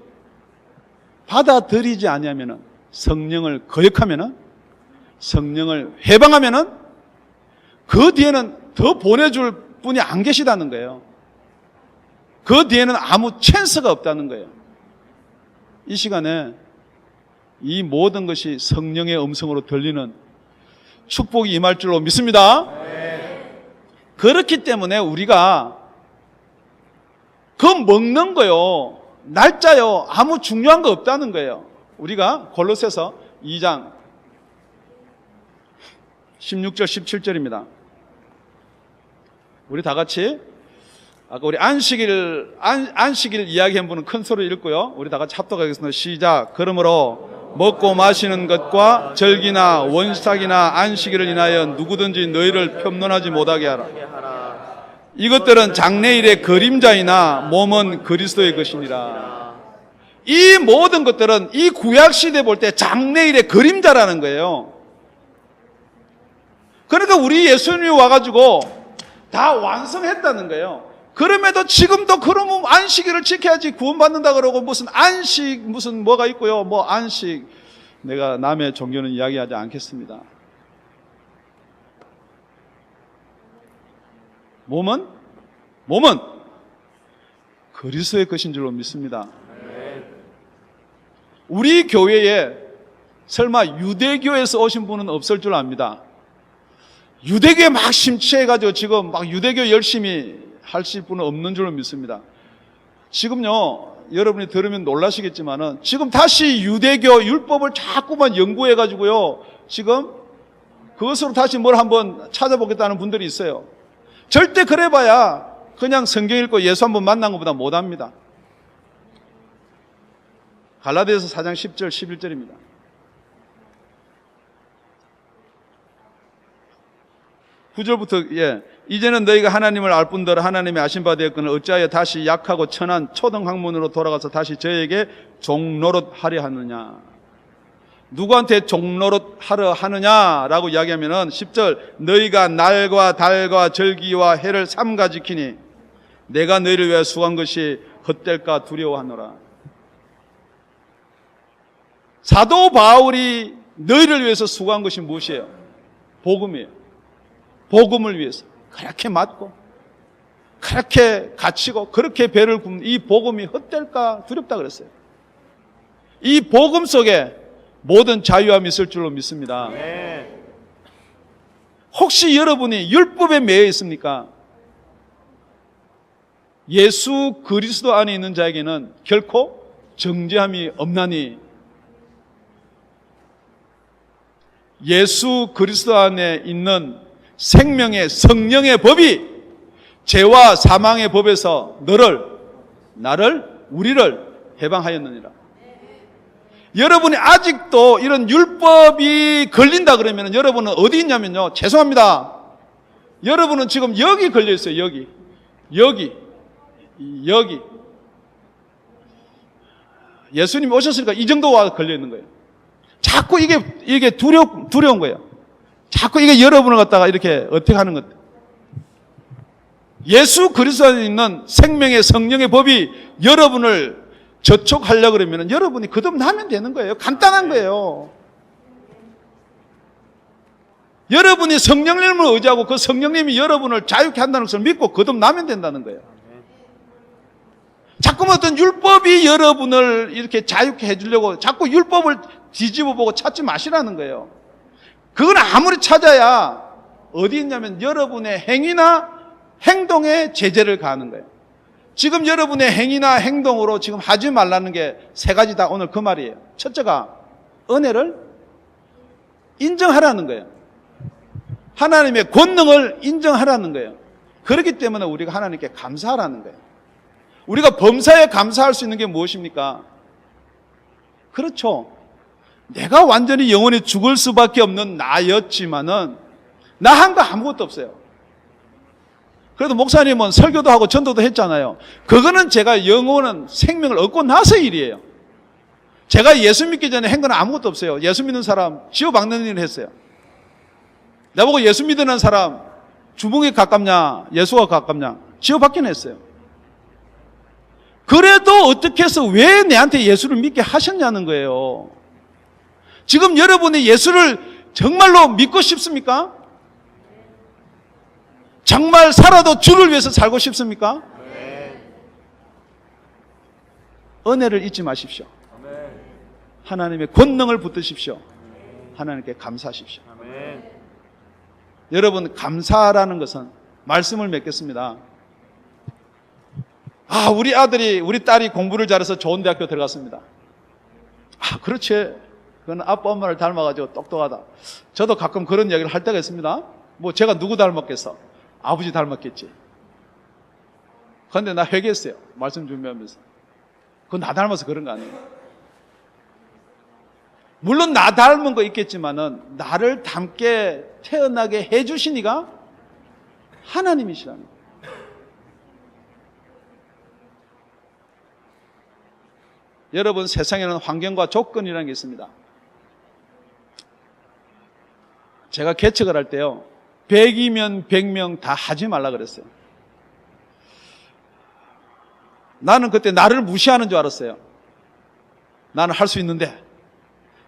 받아들이지 아니하면은, 성령을 거역하면은, 성령을 회방하면은 그 뒤에는 더 보내줄 분이 안 계시다는 거예요. 그 뒤에는 아무 찬스가 없다는 거예요. 이 시간에 이 모든 것이 성령의 음성으로 들리는 축복이 임할 줄로 믿습니다. 그렇기 때문에 우리가 그 먹는 거요, 날짜요, 아무 중요한 거 없다는 거예요. 우리가 골로새서 2장 16절 17절입니다. 우리 다 같이, 아까 우리 안식일 이야기한 분은 큰 소리 읽고요, 우리 다 같이 합독하겠습니다. 시작. 그러므로 먹고 마시는 것과 절기나 원삭이나 안식일을 인하여 누구든지 너희를 편론하지 못하게 하라. 이것들은 장래일의 그림자이나 몸은 그리스도의 것이니라. 이 모든 것들은 이 구약시대 볼 때 장래일의 그림자라는 거예요. 그러니까 우리 예수님이 와가지고 다 완성했다는 거예요. 그럼에도 지금도 그러면 안식일을 지켜야지 구원받는다 그러고 무슨 안식 무슨 뭐가 있고요, 뭐 안식, 내가 남의 종교는 이야기하지 않겠습니다. 몸은 그리스도의 것인 줄로 믿습니다. 우리 교회에 설마 유대교에서 오신 분은 없을 줄 압니다. 유대교에 막 심취해가지고 지금 막 유대교 열심히 하실 분은 없는 줄로 믿습니다. 지금요, 여러분이 들으면 놀라시겠지만은 지금 다시 유대교 율법을 자꾸만 연구해가지고요, 지금 그것으로 다시 뭘 한번 찾아보겠다는 분들이 있어요. 절대 그래봐야 그냥 성경 읽고 예수 한번 만난 것보다 못합니다. 갈라디아서 4장 10절 11절입니다. 9절부터 이제는 너희가 하나님을 알 뿐더러 하나님의 아신 바 되었거늘 어찌하여 다시 약하고 천한 초등학문으로 돌아가서 다시 저에게 종노릇 하려 하느냐. 누구한테 종노릇 하려 하느냐라고 이야기하면은 10절 너희가 날과 달과 절기와 해를 삼가 지키니 내가 너희를 위하여 수고한 것이 헛될까 두려워하노라. 사도 바울이 너희를 위해서 수고한 것이 무엇이에요? 복음이에요. 복음을 위해서 그렇게 맞고 그렇게 갇히고 그렇게 배를 굽는 이 복음이 헛될까 두렵다 그랬어요. 이 복음 속에 모든 자유함이 있을 줄로 믿습니다. 혹시 여러분이 율법에 매여 있습니까? 예수 그리스도 안에 있는 자에게는 결코 정죄함이 없나니 예수 그리스도 안에 있는 생명의 성령의 법이 죄와 사망의 법에서 나를 우리를 해방하였느니라. 여러분이 아직도 이런 율법이 걸린다 그러면 여러분은 어디 있냐면요, 죄송합니다, 여러분은 지금 여기 걸려 있어요. 여기 예수님이 오셨으니까 이 정도 와 걸려 있는 거예요. 자꾸 이게 두려운 거예요. 자꾸 이게 여러분을 갖다가 이렇게 어떻게 하는 것. 예수 그리스도 안에 있는 생명의 성령의 법이 여러분을 저촉하려고 그러면 여러분이 거듭나면 되는 거예요. 간단한 거예요. 여러분이 성령님을 의지하고 그 성령님이 여러분을 자유케 한다는 것을 믿고 거듭나면 된다는 거예요. 자꾸 어떤 율법이 여러분을 이렇게 자유케 해주려고 자꾸 율법을 뒤집어보고 찾지 마시라는 거예요. 그건 아무리 찾아야 어디 있냐면 여러분의 행위나 행동에 제재를 가하는 거예요. 지금 여러분의 행위나 행동으로 지금 하지 말라는 게 세 가지다. 오늘 그 말이에요. 첫째가 은혜를 인정하라는 거예요. 하나님의 권능을 인정하라는 거예요. 그렇기 때문에 우리가 하나님께 감사하라는 거예요. 우리가 범사에 감사할 수 있는 게 무엇입니까? 그렇죠. 내가 완전히 영원히 죽을 수밖에 없는 나였지만은 나 한 거 아무것도 없어요. 그래도 목사님은 설교도 하고 전도도 했잖아요. 그거는 제가 영원한 생명을 얻고 나서 일이에요. 제가 예수 믿기 전에 한 건 아무것도 없어요. 예수 믿는 사람 지어 박는 일을 했어요. 나보고 예수 믿는 사람 주봉에 가깝냐 예수가 가깝냐 지어 박긴 했어요. 그래도 어떻게 해서 왜 내한테 예수를 믿게 하셨냐는 거예요. 지금 여러분이 예수를 정말로 믿고 싶습니까? 정말 살아도 주를 위해서 살고 싶습니까? 은혜를 잊지 마십시오. 하나님의 권능을 붙드십시오. 하나님께 감사하십시오. 여러분, 감사라는 것은 말씀을 맺겠습니다. 우리 아들이, 우리 딸이 공부를 잘해서 좋은 대학교 들어갔습니다. 그렇지. 그건 아빠 엄마를 닮아가지고 똑똑하다. 저도 가끔 그런 이야기를 할 때가 있습니다. 뭐 제가 누구 닮았겠어? 아버지 닮았겠지. 그런데 나 회개했어요. 말씀 준비하면서. 그건 나 닮아서 그런 거 아니에요. 물론 나 닮은 거 있겠지만은 나를 닮게 태어나게 해주신 이가 하나님이시라는 거예요. 여러분, 세상에는 환경과 조건이라는 게 있습니다. 제가 개척을 할 때요, 100이면 100명 다 하지 말라 그랬어요. 나는 그때 나를 무시하는 줄 알았어요. 나는 할 수 있는데.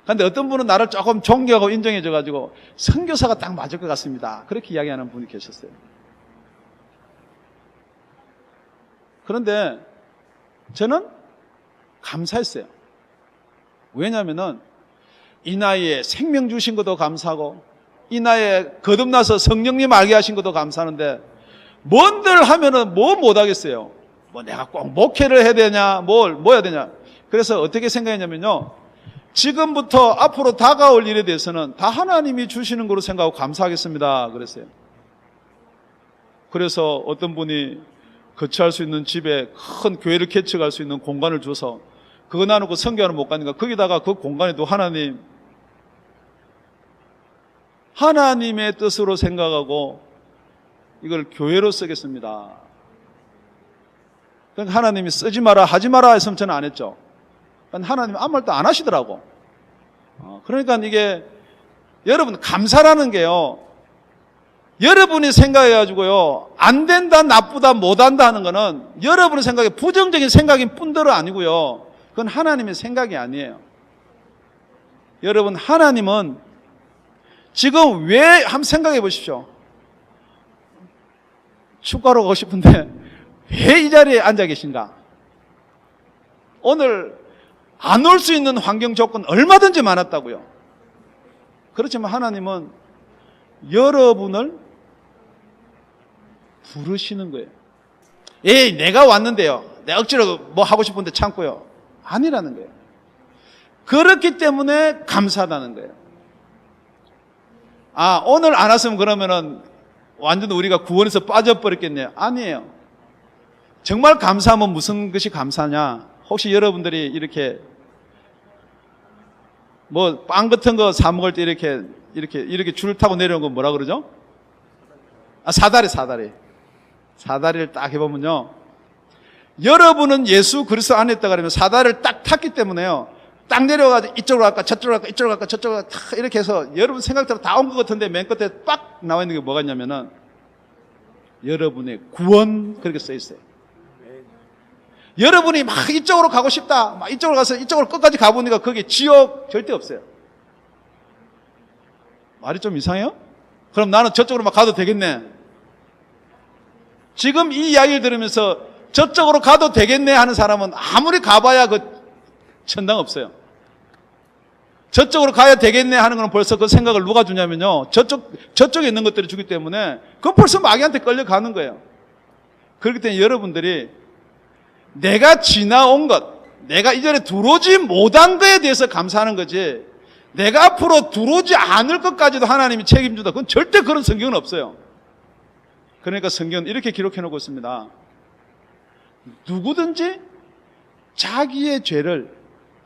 그런데 어떤 분은 나를 조금 존경하고 인정해줘가지고 선교사가 딱 맞을 것 같습니다. 그렇게 이야기하는 분이 계셨어요. 그런데 저는 감사했어요. 왜냐하면은 이 나이에 생명 주신 것도 감사하고 이 나이에 거듭나서 성령님 알게 하신 것도 감사하는데 뭔들 하면은 뭐 못하겠어요. 뭐 내가 꼭 목회를 해야 되냐 뭐 해야 되냐. 그래서 어떻게 생각했냐면요, 지금부터 앞으로 다가올 일에 대해서는 다 하나님이 주시는 거로 생각하고 감사하겠습니다 그랬어요. 그래서 어떤 분이 거처할 수 있는 집에 큰 교회를 개척할 수 있는 공간을 줘서 그거 나누고 선교하러 못 가니까 거기다가 그 공간에도 하나님의 뜻으로 생각하고 이걸 교회로 쓰겠습니다. 그러니까 하나님이 쓰지 마라 하지 마라 했으면 저는 안 했죠. 그러니까 하나님이 아무 말도 안 하시더라고. 그러니까 이게 여러분 감사라는 게요, 여러분이 생각해가지고요 안 된다 나쁘다 못한다 하는 거는 여러분의 생각에 부정적인 생각인 뿐더러 아니고요, 그건 하나님의 생각이 아니에요. 여러분 하나님은 지금 왜 한번 생각해 보십시오. 축구하러 가고 싶은데 왜 이 자리에 앉아 계신가? 오늘 안 올 수 있는 환경 조건 얼마든지 많았다고요. 그렇지만 하나님은 여러분을 부르시는 거예요. 에이, 내가 왔는데요, 내가 억지로 뭐 하고 싶은데 참고요. 아니라는 거예요. 그렇기 때문에 감사하다는 거예요. 아, 오늘 안 왔으면 그러면은 완전 우리가 구원에서 빠져버렸겠네요. 아니에요. 정말 감사하면 무슨 것이 감사냐? 혹시 여러분들이 이렇게 뭐 빵 같은 거 사 먹을 때 이렇게 줄 타고 내려온 건 뭐라 그러죠? 아, 사다리를 딱 해보면요, 여러분은 예수 그리스도 안에 있다 그러면 사다리를 딱 탔기 때문에요, 딱 내려가지고 이쪽으로 갈까 저쪽으로 갈까 이쪽으로 갈까 저쪽으로 갈까 탁 이렇게 해서 여러분 생각대로 다 온 것 같은데 맨 끝에 빡 나와 있는 게 뭐가 있냐면은 여러분의 구원, 그렇게 써 있어요. 여러분이 막 이쪽으로 가고 싶다, 막 이쪽으로 가서 이쪽으로 끝까지 가보니까 거기 지옥 절대 없어요. 말이 좀 이상해요? 그럼 나는 저쪽으로 막 가도 되겠네. 지금 이 이야기를 들으면서 저쪽으로 가도 되겠네 하는 사람은 아무리 가봐야 그 천당 없어요. 저쪽으로 가야 되겠네 하는 건 벌써 그 생각을 누가 주냐면요, 저쪽에 있는 것들이 주기 때문에 그건 벌써 마귀한테 끌려가는 거예요. 그렇기 때문에 여러분들이 내가 지나온 것, 내가 이전에 들어오지 못한 것에 대해서 감사하는 거지, 내가 앞으로 들어오지 않을 것까지도 하나님이 책임진다, 그건 절대 그런 성경은 없어요. 그러니까 성경은 이렇게 기록해 놓고 있습니다. 누구든지 자기의 죄를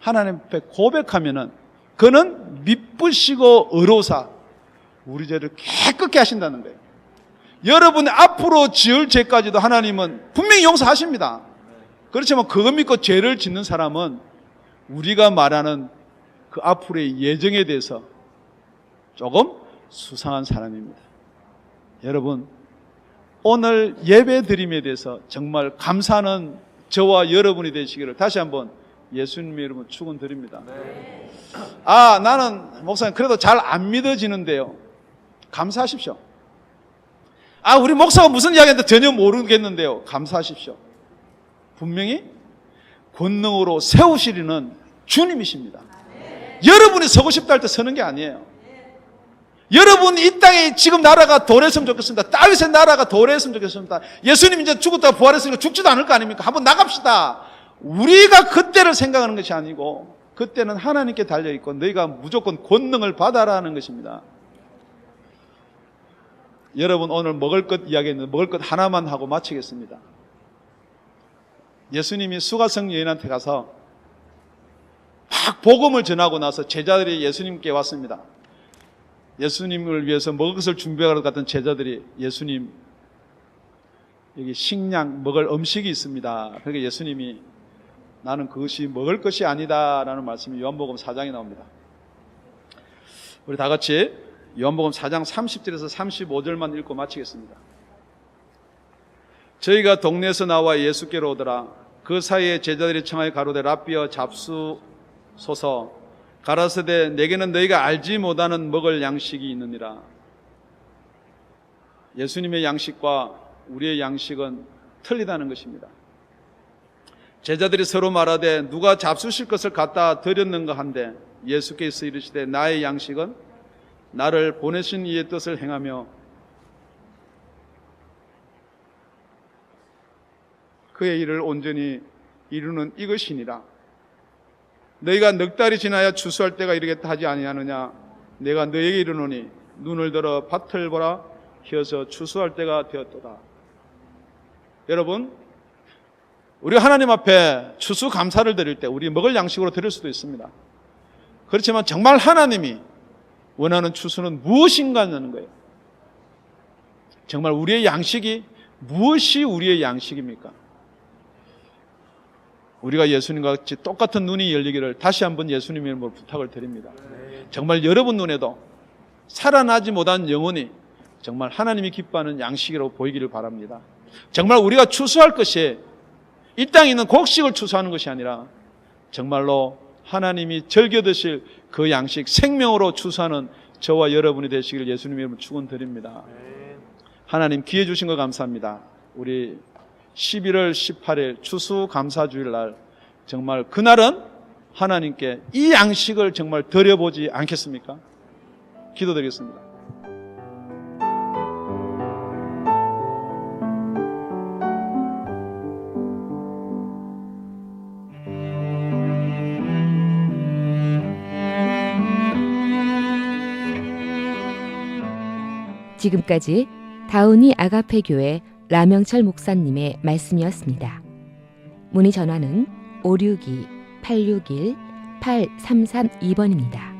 하나님 앞에 고백하면은 그는 미쁘시고 의로우사 우리 죄를 깨끗게 하신다는 거예요. 여러분 앞으로 지을 죄까지도 하나님은 분명히 용서하십니다. 그렇지만 그거 믿고 죄를 짓는 사람은 우리가 말하는 그 앞으로의 예정에 대해서 조금 수상한 사람입니다. 여러분, 오늘 예배 드림에 대해서 정말 감사하는 저와 여러분이 되시기를 다시 한번 예수님의 이름으로 축원드립니다. 아, 나는 목사님 그래도 잘 안 믿어지는데요. 감사하십시오. 아, 우리 목사가 무슨 이야기인데 전혀 모르겠는데요. 감사하십시오. 분명히 권능으로 세우시리는 주님이십니다. 여러분이 서고 싶다 할 때 서는 게 아니에요. 여러분 이 땅에 지금 나라가 도래했으면 좋겠습니다. 다윗의 나라가 도래했으면 좋겠습니다. 예수님 이제 죽었다 부활했으니까 죽지도 않을 거 아닙니까? 한번 나갑시다. 우리가 그때를 생각하는 것이 아니고 그때는 하나님께 달려있고 너희가 무조건 권능을 받아라는 것입니다. 여러분 오늘 먹을 것 이야기했는데 먹을 것 하나만 하고 마치겠습니다. 예수님이 수가성 여인한테 가서 막 복음을 전하고 나서 제자들이 예수님께 왔습니다. 예수님을 위해서 먹을 것을 준비하러 갔던 제자들이 예수님 여기 식량 먹을 음식이 있습니다. 그러니까 예수님이 나는 그것이 먹을 것이 아니다 라는 말씀이 요한복음 4장에 나옵니다. 우리 다 같이 요한복음 4장 30절에서 35절만 읽고 마치겠습니다. 저희가 동네에서 나와 예수께로 오더라. 그 사이에 제자들이 청하여 가로되 랍비여 잡수소서. 가라사대 내게는 너희가 알지 못하는 먹을 양식이 있느니라. 예수님의 양식과 우리의 양식은 틀리다는 것입니다. 제자들이 서로 말하되 누가 잡수실 것을 갖다 드렸는가 한데 예수께서 이르시되 나의 양식은 나를 보내신 이의 뜻을 행하며 그의 일을 온전히 이루는 이것이니라. 너희가 넉 달이 지나야 추수할 때가 이르겠다 하지 아니하느냐. 내가 너희에게 이르노니 눈을 들어 밭을 보라. 희어서 추수할 때가 되었도다. 여러분, 우리 하나님 앞에 추수 감사를 드릴 때 우리 먹을 양식으로 드릴 수도 있습니다. 그렇지만 정말 하나님이 원하는 추수는 무엇인가 하는 거예요. 정말 우리의 양식이 무엇이 우리의 양식입니까? 우리가 예수님과 같이 똑같은 눈이 열리기를 다시 한번 예수님의 이름으로 부탁을 드립니다. 정말 여러분 눈에도 살아나지 못한 영혼이 정말 하나님이 기뻐하는 양식이라고 보이기를 바랍니다. 정말 우리가 추수할 것이 이 땅에 있는 곡식을 추수하는 것이 아니라 정말로 하나님이 즐겨 드실 그 양식, 생명으로 추수하는 저와 여러분이 되시길 예수님의 이름으로 축원드립니다. 하나님 기회 주신 거 감사합니다. 우리 11월 18일 추수감사주일 날 정말 그날은 하나님께 이 양식을 정말 드려보지 않겠습니까? 기도드리겠습니다. 지금까지 다운이 아가페 교회 라명철 목사님의 말씀이었습니다. 문의 전화는 562-861-8332번입니다.